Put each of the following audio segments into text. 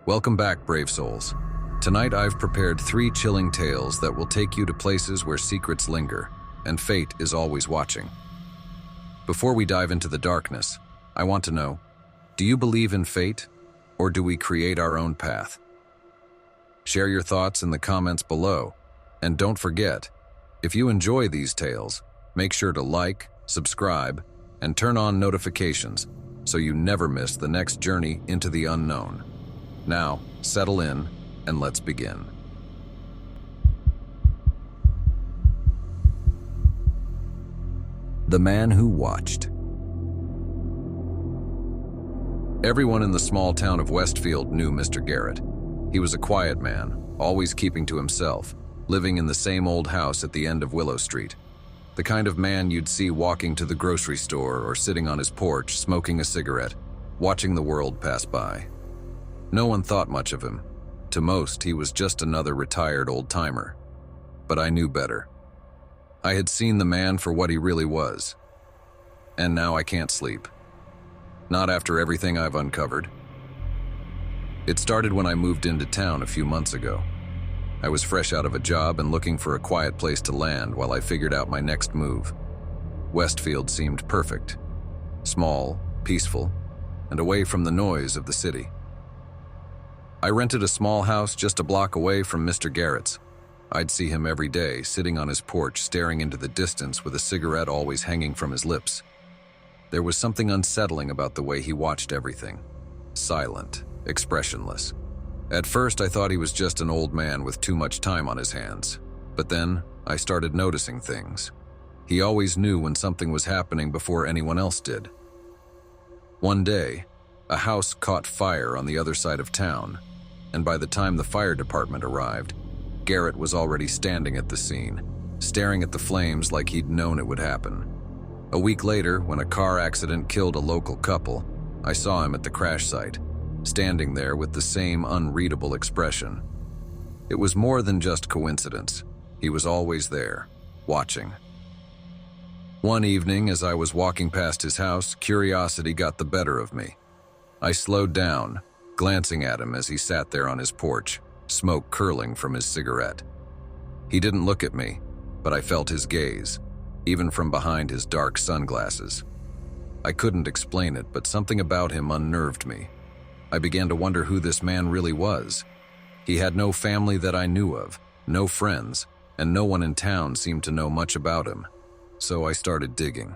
Welcome back, brave souls. Tonight I've prepared 3 chilling tales that will take you to places where secrets linger, and fate is always watching. Before we dive into the darkness, I want to know, do you believe in fate, or do we create our own path? Share your thoughts in the comments below, and don't forget, if you enjoy these tales, make sure to like, subscribe, and turn on notifications so you never miss the next journey into the unknown. Now, settle in, and let's begin. The Man Who Watched. Everyone in the small town of Westfield knew Mr. Garrett. He was a quiet man, always keeping to himself, living in the same old house at the end of Willow Street. The kind of man you'd see walking to the grocery store or sitting on his porch smoking a cigarette, watching the world pass by. No one thought much of him. To most, he was just another retired old-timer. But I knew better. I had seen the man for what he really was. And now I can't sleep. Not after everything I've uncovered. It started when I moved into town a few months ago. I was fresh out of a job and looking for a quiet place to land while I figured out my next move. Westfield seemed perfect. Small, peaceful, and away from the noise of the city. I rented a small house just a block away from Mr. Garrett's. I'd see him every day, sitting on his porch, staring into the distance with a cigarette always hanging from his lips. There was something unsettling about the way he watched everything. Silent, expressionless. At first, I thought he was just an old man with too much time on his hands. But then, I started noticing things. He always knew when something was happening before anyone else did. One day, a house caught fire on the other side of town, and by the time the fire department arrived, Garrett was already standing at the scene, staring at the flames like he'd known it would happen. A week later, when a car accident killed a local couple, I saw him at the crash site, standing there with the same unreadable expression. It was more than just coincidence. He was always there, watching. One evening, as I was walking past his house, curiosity got the better of me. I slowed down, glancing at him as he sat there on his porch, smoke curling from his cigarette. He didn't look at me, but I felt his gaze, even from behind his dark sunglasses. I couldn't explain it, but something about him unnerved me. I began to wonder who this man really was. He had no family that I knew of, no friends, and no one in town seemed to know much about him. So I started digging.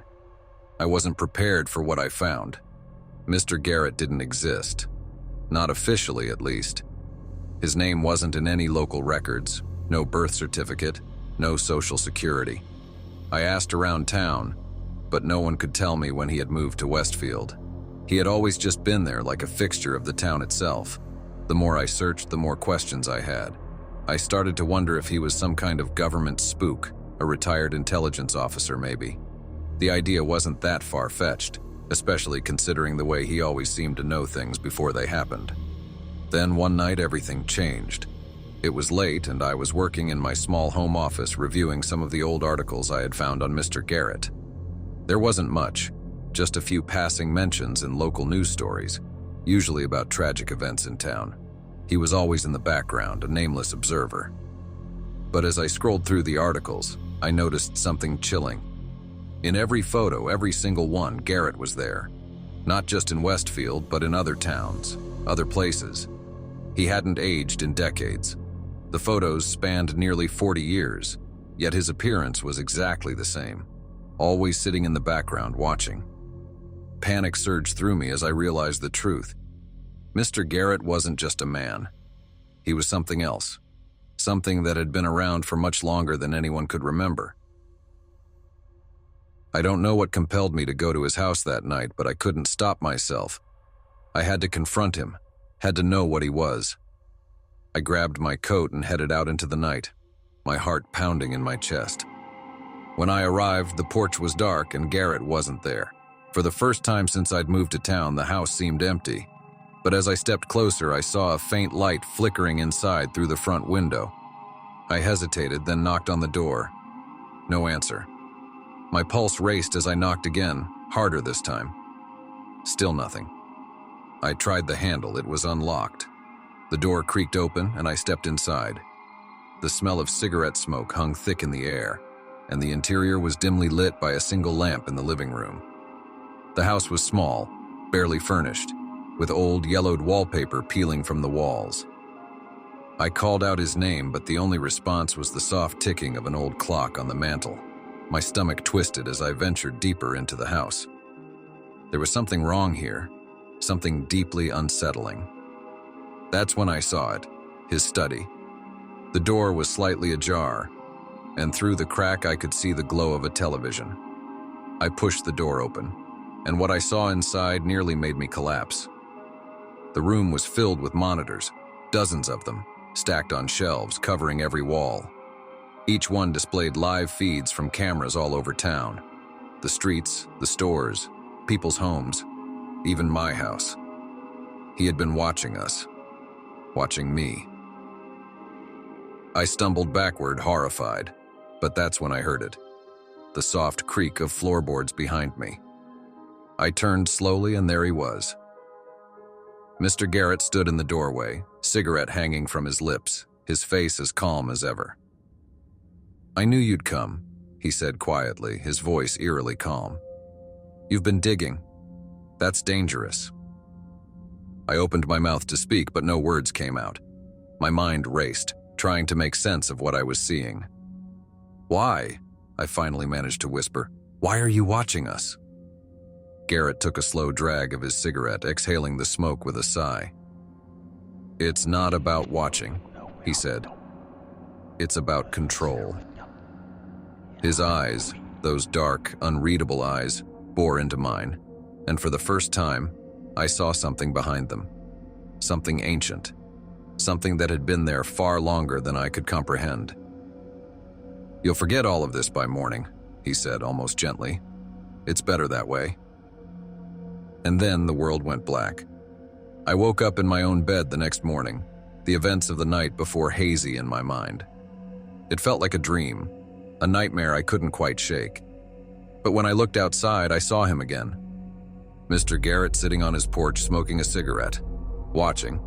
I wasn't prepared for what I found. Mr. Garrett didn't exist. Not officially, at least. His name wasn't in any local records, no birth certificate, no social security. I asked around town, but no one could tell me when he had moved to Westfield. He had always just been there like a fixture of the town itself. The more I searched, the more questions I had. I started to wonder if he was some kind of government spook, a retired intelligence officer maybe. The idea wasn't that far-fetched, especially considering the way he always seemed to know things before they happened. Then one night everything changed. It was late and I was working in my small home office reviewing some of the old articles I had found on Mr. Garrett. There wasn't much. Just a few passing mentions in local news stories, usually about tragic events in town. He was always in the background, a nameless observer. But as I scrolled through the articles, I noticed something chilling. In every photo, every single one, Garrett was there. Not just in Westfield, but in other towns, other places. He hadn't aged in decades. The photos spanned nearly 40 years, yet his appearance was exactly the same, always sitting in the background watching. Panic surged through me as I realized the truth. Mr. Garrett wasn't just a man. He was something else. Something that had been around for much longer than anyone could remember. I don't know what compelled me to go to his house that night, but I couldn't stop myself. I had to confront him, had to know what he was. I grabbed my coat and headed out into the night, my heart pounding in my chest. When I arrived, the porch was dark and Garrett wasn't there. For the first time since I'd moved to town, the house seemed empty. But as I stepped closer, I saw a faint light flickering inside through the front window. I hesitated, then knocked on the door. No answer. My pulse raced as I knocked again, harder this time. Still nothing. I tried the handle, it was unlocked. The door creaked open and I stepped inside. The smell of cigarette smoke hung thick in the air, and the interior was dimly lit by a single lamp in the living room. The house was small, barely furnished, with old yellowed wallpaper peeling from the walls. I called out his name, but the only response was the soft ticking of an old clock on the mantel. My stomach twisted as I ventured deeper into the house. There was something wrong here, something deeply unsettling. That's when I saw it, his study. The door was slightly ajar, and through the crack I could see the glow of a television. I pushed the door open, and what I saw inside nearly made me collapse. The room was filled with monitors, dozens of them, stacked on shelves covering every wall. Each one displayed live feeds from cameras all over town. The streets, the stores, people's homes, even my house. He had been watching us, watching me. I stumbled backward, horrified, but that's when I heard it. The soft creak of floorboards behind me. I turned slowly and there he was. Mr. Garrett stood in the doorway, cigarette hanging from his lips, his face as calm as ever. "I knew you'd come," he said quietly, his voice eerily calm. "You've been digging. That's dangerous." I opened my mouth to speak, but no words came out. My mind raced, trying to make sense of what I was seeing. "Why?" I finally managed to whisper. "Why are you watching us?" Garrett took a slow drag of his cigarette, exhaling the smoke with a sigh. "It's not about watching," he said. "It's about control." His eyes, those dark, unreadable eyes, bore into mine, and for the first time, I saw something behind them. Something ancient. Something that had been there far longer than I could comprehend. "You'll forget all of this by morning," he said almost gently. "It's better that way." And then the world went black. I woke up in my own bed the next morning, the events of the night before hazy in my mind. It felt like a dream, a nightmare I couldn't quite shake. But when I looked outside, I saw him again. Mr. Garrett sitting on his porch smoking a cigarette, watching.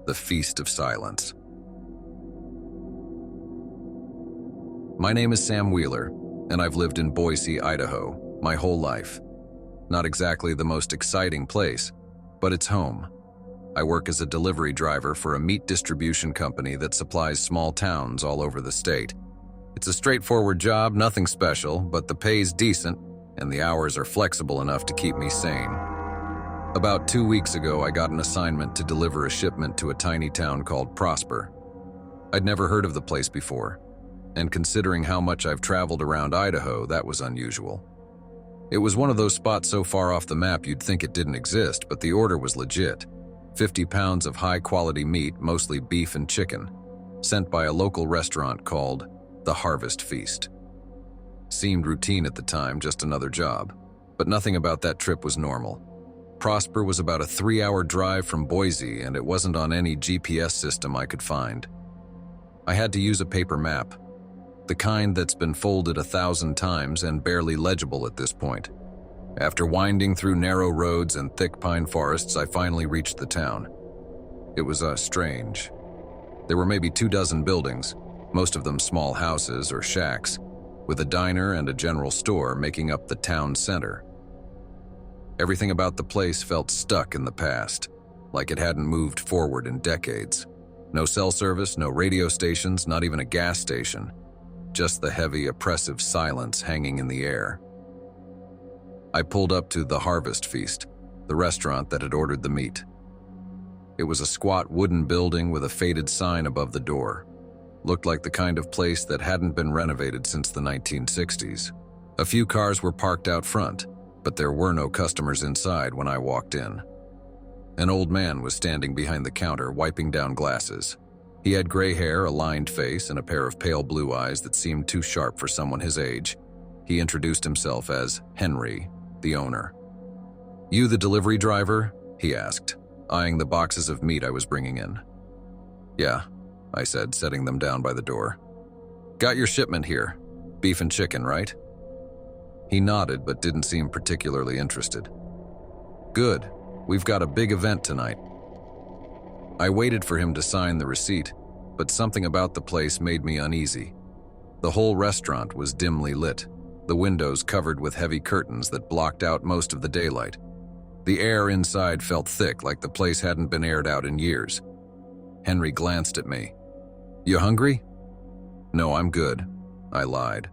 The Feast of Silence. My name is Sam Wheeler, and I've lived in Boise, Idaho, my whole life. Not exactly the most exciting place, but it's home. I work as a delivery driver for a meat distribution company that supplies small towns all over the state. It's a straightforward job, nothing special, but the pay's decent, and the hours are flexible enough to keep me sane. About 2 weeks ago, I got an assignment to deliver a shipment to a tiny town called Prosper. I'd never heard of the place before, and considering how much I've traveled around Idaho, that was unusual. It was one of those spots so far off the map you'd think it didn't exist, but the order was legit. 50 pounds of high-quality meat, mostly beef and chicken, sent by a local restaurant called The Harvest Feast. Seemed routine at the time, just another job, but nothing about that trip was normal. Prosper was about a 3-hour drive from Boise, and it wasn't on any GPS system I could find. I had to use a paper map, the kind that's been folded 1,000 times and barely legible at this point. After winding through narrow roads and thick pine forests, I finally reached the town. It was strange. There were maybe 24 buildings, most of them small houses or shacks, with a diner and a general store making up the town center. Everything about the place felt stuck in the past, like it hadn't moved forward in decades. No cell service, no radio stations, not even a gas station. Just the heavy, oppressive silence hanging in the air. I pulled up to The Harvest Feast, the restaurant that had ordered the meat. It was a squat wooden building with a faded sign above the door. Looked like the kind of place that hadn't been renovated since the 1960s. A few cars were parked out front, but there were no customers inside when I walked in. An old man was standing behind the counter, wiping down glasses. He had gray hair, a lined face, and a pair of pale blue eyes that seemed too sharp for someone his age. He introduced himself as Henry, the owner. "You the delivery driver?" he asked, eyeing the boxes of meat I was bringing in. "Yeah," I said, setting them down by the door. "Got your shipment here. Beef and chicken, right? He nodded but didn't seem particularly interested. Good. We've got a big event tonight. I waited for him to sign the receipt, but something about the place made me uneasy. The whole restaurant was dimly lit, the windows covered with heavy curtains that blocked out most of the daylight. The air inside felt thick, like the place hadn't been aired out in years. Henry glanced at me. You hungry? No, I'm good, I lied.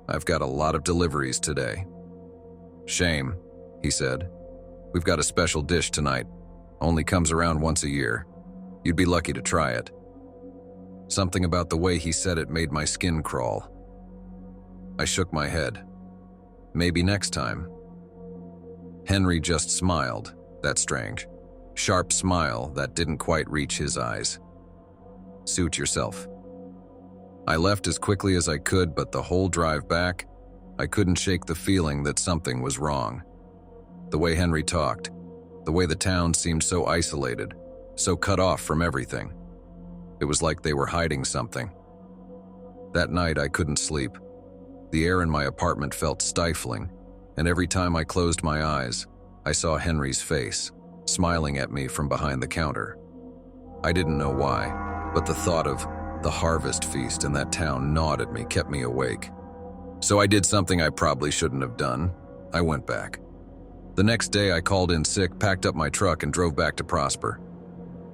I've got a lot of deliveries today. Shame, he said. We've got a special dish tonight. Only comes around once a year. You'd be lucky to try it. Something about the way he said it made my skin crawl. I shook my head. Maybe next time. Henry just smiled. That's strange. Sharp smile that didn't quite reach his eyes. Suit yourself. I left as quickly as I could, but the whole drive back, I couldn't shake the feeling that something was wrong. The way Henry talked, the way the town seemed so isolated, so cut off from everything. It was like they were hiding something. That night I couldn't sleep. The air in my apartment felt stifling, and every time I closed my eyes, I saw Henry's face, smiling at me from behind the counter. I didn't know why, but the thought of the harvest feast in that town gnawed at me, kept me awake. So I did something I probably shouldn't have done. I went back. The next day I called in sick, packed up my truck, and drove back to Prosper.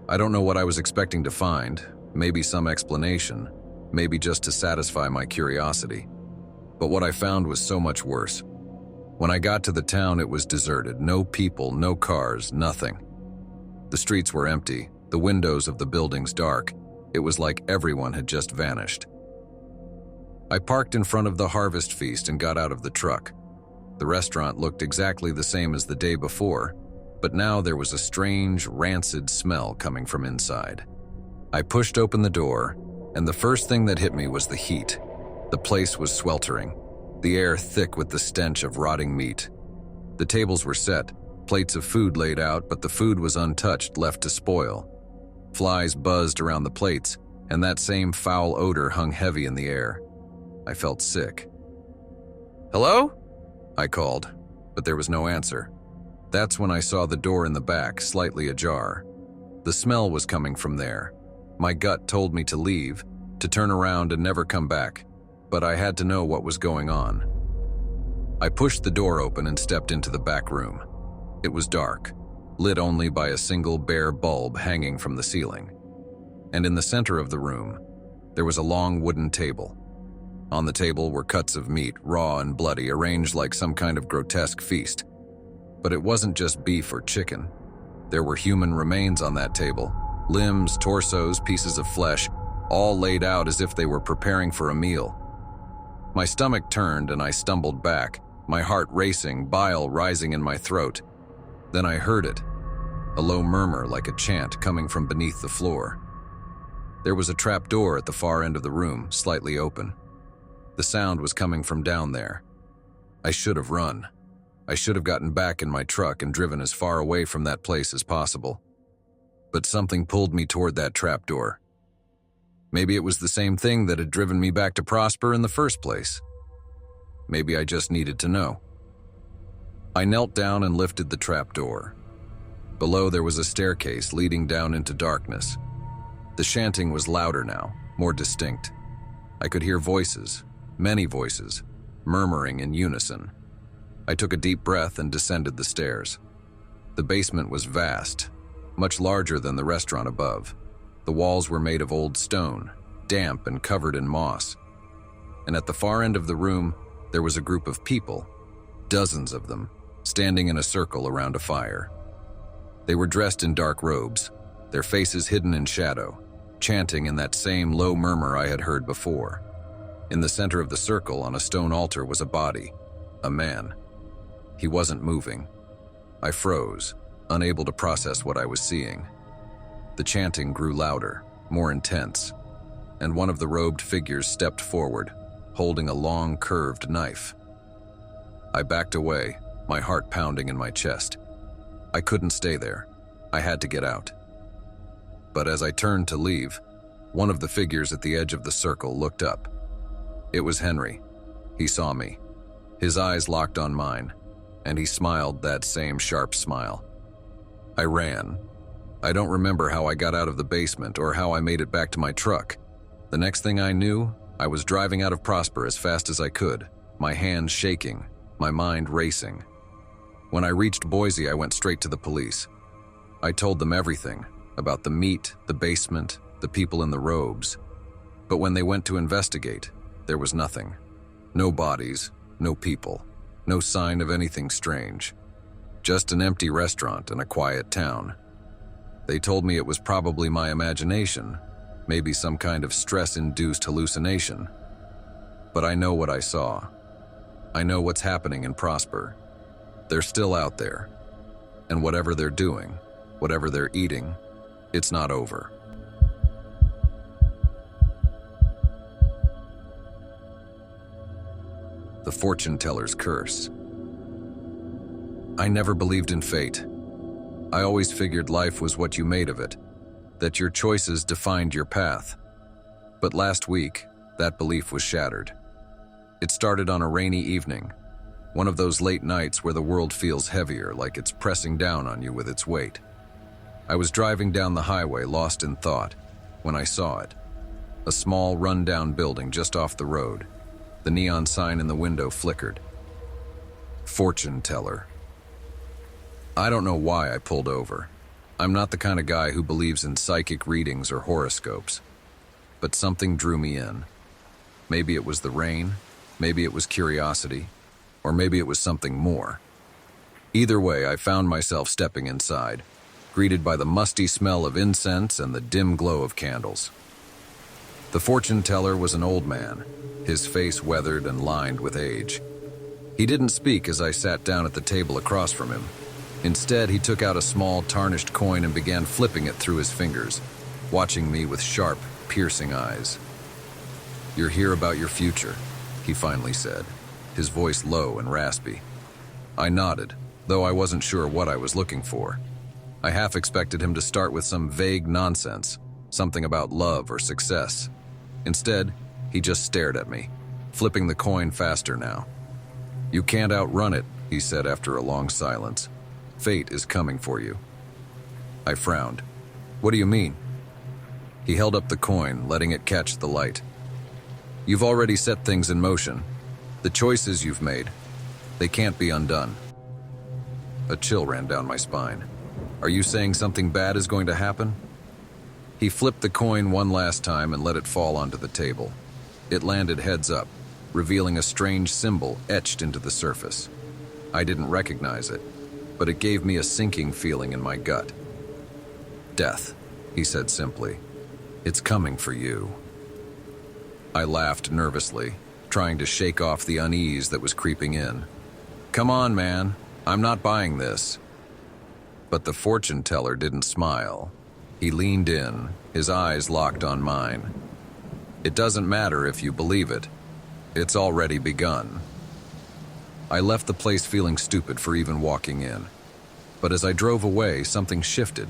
I don't know what I was expecting to find, maybe some explanation, maybe just to satisfy my curiosity. But what I found was so much worse. When I got to the town, it was deserted. No people, no cars, nothing. The streets were empty, the windows of the buildings dark. It was like everyone had just vanished. I parked in front of the harvest feast and got out of the truck. The restaurant looked exactly the same as the day before, but now there was a strange, rancid smell coming from inside. I pushed open the door, and the first thing that hit me was the heat. The place was sweltering, the air thick with the stench of rotting meat. The tables were set, plates of food laid out, but the food was untouched, left to spoil. Flies buzzed around the plates, and that same foul odor hung heavy in the air. I felt sick. "Hello?" I called, but there was no answer. That's when I saw the door in the back, slightly ajar. The smell was coming from there. My gut told me to leave, to turn around and never come back, but I had to know what was going on. I pushed the door open and stepped into the back room. It was dark, lit only by a single bare bulb hanging from the ceiling. And in the center of the room, there was a long wooden table. On the table were cuts of meat, raw and bloody, arranged like some kind of grotesque feast. But it wasn't just beef or chicken. There were human remains on that table, limbs, torsos, pieces of flesh, all laid out as if they were preparing for a meal. My stomach turned and I stumbled back, my heart racing, bile rising in my throat. Then I heard it, a low murmur like a chant coming from beneath the floor. There was a trap door at the far end of the room, slightly open. The sound was coming from down there. I should have run. I should have gotten back in my truck and driven as far away from that place as possible. But something pulled me toward that trap door. Maybe it was the same thing that had driven me back to Prosper in the first place. Maybe I just needed to know. I knelt down and lifted the trap door. Below there was a staircase leading down into darkness. The chanting was louder now, more distinct. I could hear voices, many voices, murmuring in unison. I took a deep breath and descended the stairs. The basement was vast, much larger than the restaurant above. The walls were made of old stone, damp and covered in moss. And at the far end of the room, there was a group of people, dozens of them, standing in a circle around a fire. They were dressed in dark robes, their faces hidden in shadow, chanting in that same low murmur I had heard before. In the center of the circle, on a stone altar, was a body, a man. He wasn't moving. I froze, unable to process what I was seeing. The chanting grew louder, more intense, and one of the robed figures stepped forward, holding a long, curved knife. I backed away, my heart pounding in my chest. I couldn't stay there. I had to get out. But as I turned to leave, one of the figures at the edge of the circle looked up. It was Henry, He saw me. His eyes locked on mine, and he smiled that same sharp smile. I ran. I don't remember how I got out of the basement or how I made it back to my truck. The next thing I knew, I was driving out of Prosper as fast as I could, my hands shaking, my mind racing. When I reached Boise, I went straight to the police. I told them everything, about the meat, the basement, the people in the robes. But when they went to investigate, there was nothing. No bodies, no people, no sign of anything strange. Just an empty restaurant and a quiet town. They told me it was probably my imagination, maybe some kind of stress-induced hallucination. But I know what I saw. I know what's happening in Prosper. They're still out there. And whatever they're doing, whatever they're eating, it's not over. The fortune teller's curse. I never believed in fate. I always figured life was what you made of it, that your choices defined your path. But last week, that belief was shattered. It started on a rainy evening, one of those late nights where the world feels heavier, like it's pressing down on you with its weight. I was driving down the highway, lost in thought, when I saw it. A small, run-down building just off the road. The neon sign in the window flickered. Fortune teller. I don't know why I pulled over. I'm not the kind of guy who believes in psychic readings or horoscopes. But something drew me in. Maybe it was the rain, maybe it was curiosity, or maybe it was something more. Either way, I found myself stepping inside, greeted by the musty smell of incense and the dim glow of candles. The fortune teller was an old man, his face weathered and lined with age. He didn't speak as I sat down at the table across from him. Instead, he took out a small, tarnished coin and began flipping it through his fingers, watching me with sharp, piercing eyes. "You're here about your future," he finally said, his voice low and raspy. I nodded, though I wasn't sure what I was looking for. I half expected him to start with some vague nonsense, something about love or success. Instead, he just stared at me, flipping the coin faster now. "You can't outrun it," he said after a long silence. "Fate is coming for you." I frowned. "What do you mean?" He held up the coin, letting it catch the light. "You've already set things in motion. The choices you've made, they can't be undone." A chill ran down my spine. "Are you saying something bad is going to happen?" He flipped the coin one last time and let it fall onto the table. It landed heads up, revealing a strange symbol etched into the surface. I didn't recognize it, but it gave me a sinking feeling in my gut. "Death," he said simply. "It's coming for you." I laughed nervously, trying to shake off the unease that was creeping in. "Come on, man. I'm not buying this." But the fortune teller didn't smile. He leaned in, his eyes locked on mine. "It doesn't matter if you believe it. It's already begun." I left the place feeling stupid for even walking in. But as I drove away, something shifted.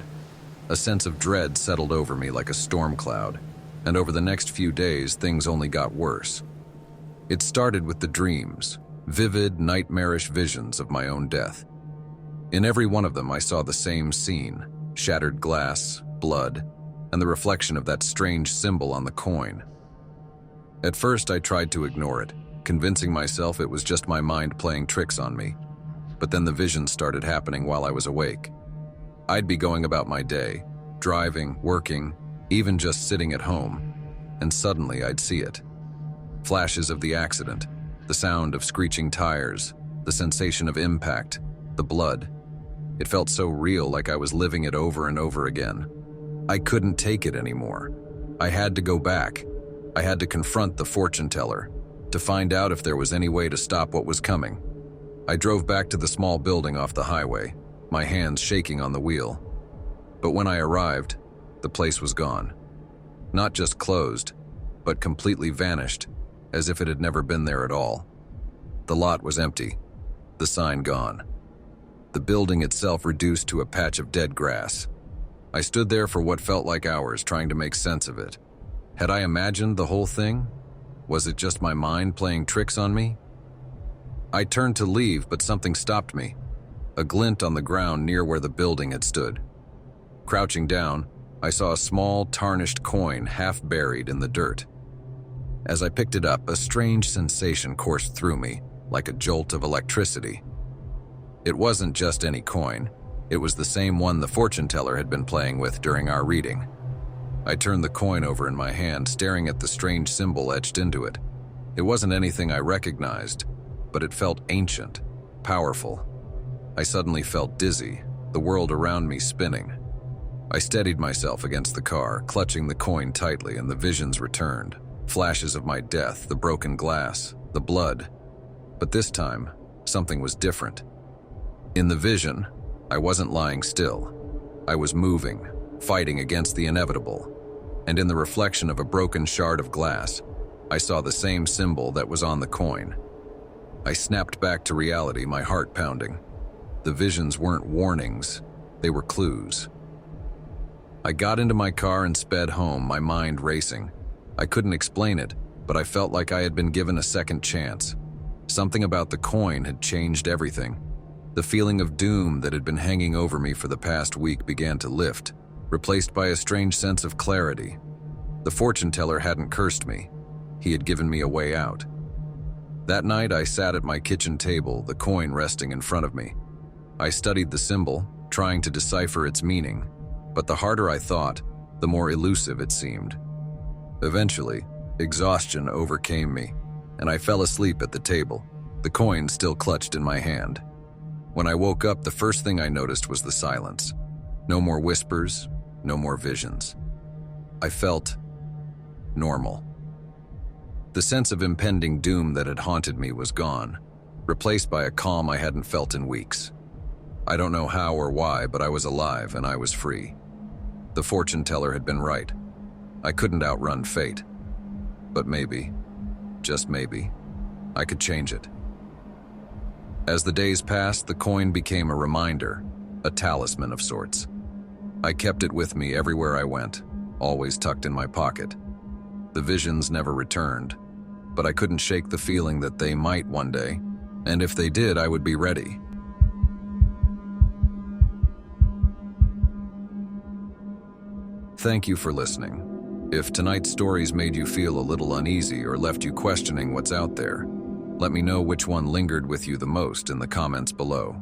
A sense of dread settled over me like a storm cloud, and over the next few days, things only got worse. It started with the dreams, vivid, nightmarish visions of my own death. In every one of them, I saw the same scene: shattered glass, blood, and the reflection of that strange symbol on the coin. At first, I tried to ignore it, convincing myself it was just my mind playing tricks on me. But then the visions started happening while I was awake. I'd be going about my day, driving, working, even just sitting at home, and suddenly I'd see it. Flashes of the accident, the sound of screeching tires, the sensation of impact, the blood. It felt so real, like I was living it over and over again. I couldn't take it anymore. I had to go back. I had to confront the fortune teller, to find out if there was any way to stop what was coming. I drove back to the small building off the highway, my hands shaking on the wheel. But when I arrived, the place was gone. Not just closed, but completely vanished, as if it had never been there at all. The lot was empty, the sign gone. The building itself reduced to a patch of dead grass. I stood there for what felt like hours, trying to make sense of it. Had I imagined the whole thing? Was it just my mind playing tricks on me? I turned to leave, but something stopped me. A glint on the ground near where the building had stood. Crouching down, I saw a small, tarnished coin half buried in the dirt. As I picked it up, a strange sensation coursed through me, like a jolt of electricity. It wasn't just any coin. It was the same one the fortune teller had been playing with during our reading. I turned the coin over in my hand, staring at the strange symbol etched into it. It wasn't anything I recognized, but it felt ancient, powerful. I suddenly felt dizzy, the world around me spinning. I steadied myself against the car, clutching the coin tightly, and the visions returned. Flashes of my death, the broken glass, the blood. But this time, something was different. In the vision, I wasn't lying still. I was moving, fighting against the inevitable. And in the reflection of a broken shard of glass, I saw the same symbol that was on the coin. I snapped back to reality, my heart pounding. The visions weren't warnings, they were clues. I got into my car and sped home, my mind racing. I couldn't explain it, but I felt like I had been given a second chance. Something about the coin had changed everything. The feeling of doom that had been hanging over me for the past week began to lift, replaced by a strange sense of clarity. The fortune teller hadn't cursed me. He had given me a way out. That night, I sat at my kitchen table, the coin resting in front of me. I studied the symbol, trying to decipher its meaning, but the harder I thought, the more elusive it seemed. Eventually, exhaustion overcame me, and I fell asleep at the table, the coin still clutched in my hand. When I woke up, the first thing I noticed was the silence. No more whispers, no more visions. I felt normal. The sense of impending doom that had haunted me was gone, replaced by a calm I hadn't felt in weeks. I don't know how or why, but I was alive and I was free. The fortune teller had been right. I couldn't outrun fate. But maybe, just maybe, I could change it. As the days passed, the coin became a reminder, a talisman of sorts. I kept it with me everywhere I went, always tucked in my pocket. The visions never returned, but I couldn't shake the feeling that they might one day, and if they did, I would be ready. Thank you for listening. If tonight's stories made you feel a little uneasy or left you questioning what's out there, let me know which one lingered with you the most in the comments below.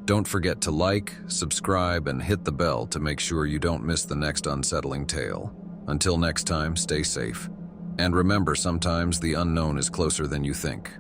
Don't forget to like, subscribe, and hit the bell to make sure you don't miss the next unsettling tale. Until next time, stay safe. And remember, sometimes the unknown is closer than you think.